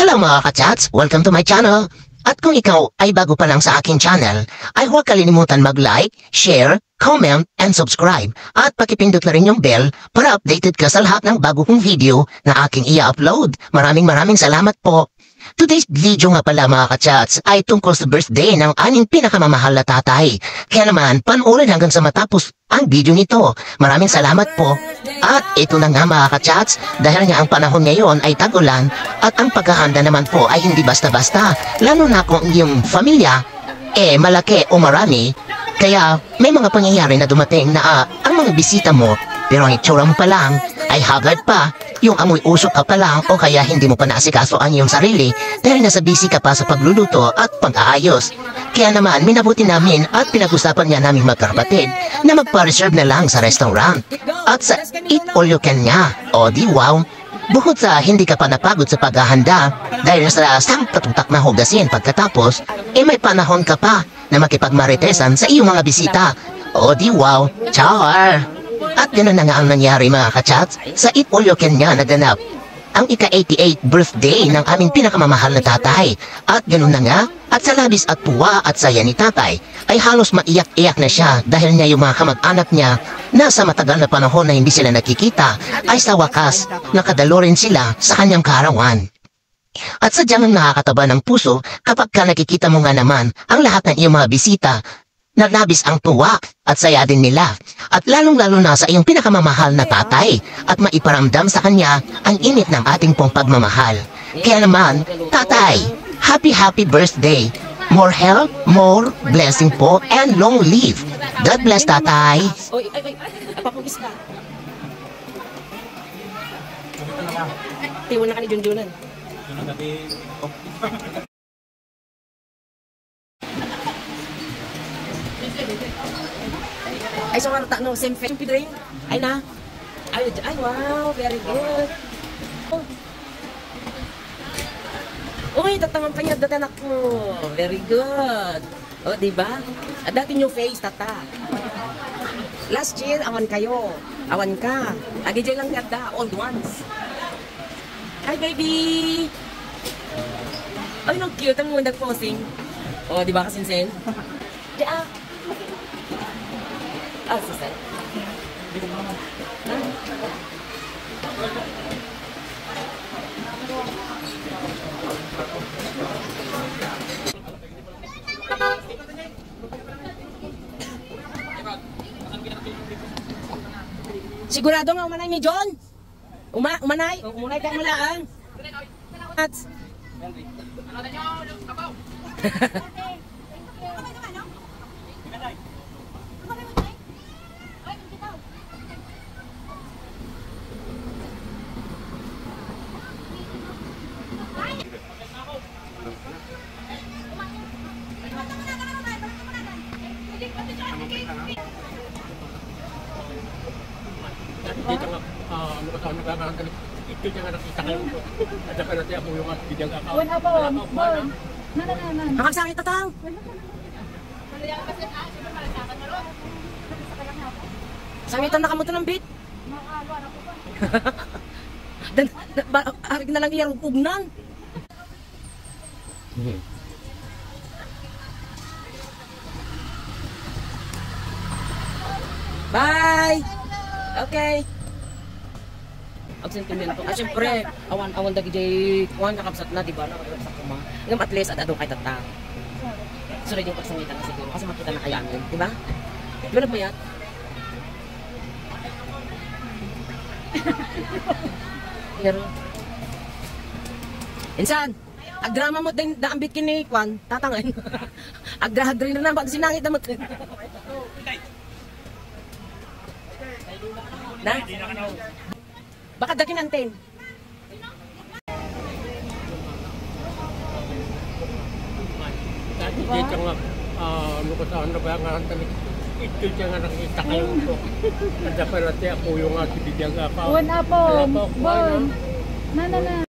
Hello mga ka-chats! Welcome to my channel! At kung ikaw ay bago pa lang sa aking channel, ay huwag kalilimutan mag-like, share, comment, and subscribe. At pakipindot na rin yung bell para updated ka sa lahat ng bago kong video na aking i-upload. Maraming salamat po! Today's video nga pala mga ka-chats ay tungkol sa birthday ng aming pinakamamahal na tatay. Kaya naman, panoorin hanggang sa matapos ang video nito. Maraming salamat po. At ito na nga mga ka-chats, dahil nga ang panahon ngayon ay tag-ulan at ang paghahanda naman po ay hindi basta-basta. Lalo na kung yung pamilya, malaki o marami. Kaya may mga pangyayari na dumating na ang mga bisita mo, pero ang itsura mo pa lang ay haggard pa, yung amoy usok ka pa lang o kaya hindi mo pa naasikaso ang iyong sarili dahil nasa busy ka pa sa pagluluto at pag-aayos. Kaya naman minabuti namin at pinag-usapan niya namin magkapatid na magpa-reserve na lang sa restaurant at sa eat all you can niya. O di wow! Bukod sa hindi ka pa napagod sa paghahanda dahil sa sangkatutak na hugasin pagkatapos, may panahon ka pa na makipagmaritesan sa iyong mga bisita. O di wow! Char! At ganoon na nga ang nangyari mga ka-chats, sa Eat All You Can nga naganap ang ika-88 birthday ng aming pinakamamahal na tatay. At ganoon na nga, at sa labis at tuwa at saya ni tatay, ay halos maiyak-iyak na siya dahil niya yung mga kamag-anak niya na sa matagal na panahon na hindi sila nakikita, ay sa wakas nakadalo rin sila sa kanyang kaarawan. At sadyang nakakataba ng puso kapag ka nakikita mo nga naman ang lahat ng iyong mga bisita, naglabis ang tuwa at saya din nila. At lalong-lalo na sa iyong pinakamamahal na tatay at maiparamdam sa kanya ang init ng ating pong pagmamahal. Kaya naman, tatay, happy birthday! More health, more blessing po, and long live! God bless, tatay! Oy, papagis ka. Tiwan na ka ni Junjunan. Ay, so nga no, same face. Yung drink. Ay na. Ay, wow, very good. Uy, tatangan pa niya dati anak mo. Very good. O, diba? Dati new face, tata. Last year, awan kayo. Awan ka. Lagi dyan lang ganda, old ones. Hi, baby! Ay, no, cute. Ang mundag posing. O, diba kasinsin? Diyan. Susay. Sigurado nga umanay ni John? Umanay? Umanay ka malaan? At dito nga, kasama nagkakaroon ito niya nga nakita kayo ito. At saka natin ako yung bidang kakao. Wan apa, wan. Nanan. makakasakit tatang. Sangitan na kamo ito ng bit. Arig na lang iyang ugnan. Bye! Okay. Ang sentiment ko. Siyempre, awan dagi jay kuhan kakabsat na, diba? Sa kuma. Ngam at least, at adong kay tatang. Sunod yung pagsangitan na siguro. Kasi makita na kaya amin, diba? Diba nagmayat? Pero, insan, agdrama mo din daambit kini kwan, tatangan. Agra-agri na naman, sinangit na mo. Na? Baka dakin anten. Dito nga, lukasahan na ba nga ito niya nga nakita kayo ito. At saka natin ako yung bidang kakao. Wan apa, wan. Nanan.